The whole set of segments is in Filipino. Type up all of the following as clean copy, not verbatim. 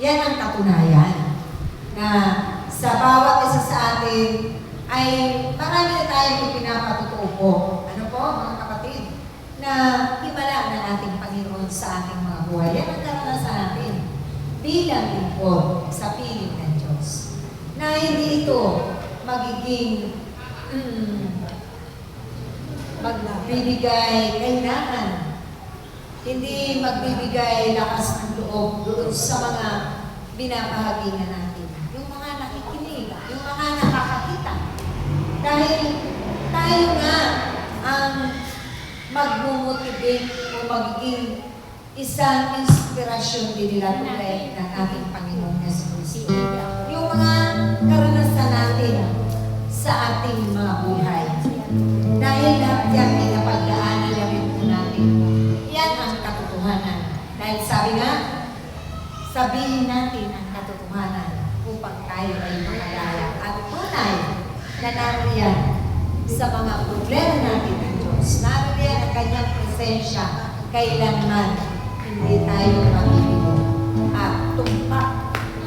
Yan ang katunayan na sa bawat isa sa atin ay marami na tayong pinapatutuo po. Ano po, mga kapatid? Na himala ng ating Panginoon sa ating mga buhay. Yan ang karanasan natin bilang lingkod sa piling ng Diyos. Na hindi ito magiging magbibigay kailangan. Hindi magbibigay lakas ng loob doon sa mga binabahagingan natin. Yung mga nakikinig, yung mga nakakakita. Dahil tayo nga ang mag-motivate o magiging isang inspirasyon din nila tulad ng ating Panginoon Jesucristo. Yung mga karanasan natin sa ating mga buhay. Dahil lahat yan ay napagdaanan na rin po natin. Yan ang katotohanan. Dahil sabi nga, sabihin natin ang katotohanan upang tayo ay makalaya. At tunay na naririyan sa mga problema natin ng Diyos. Naririyan ang kanyang presensya kailanman hindi tayo mabibigo. At tumpak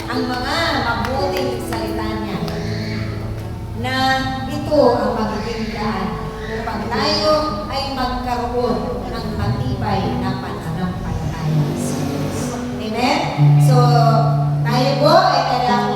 ang mga mabuting salita niya na ito ang magiging daan upang tayo ay magkaroon ng matibay na pananampalataya sa Diyos. Amen? So, tayo po ay kailangan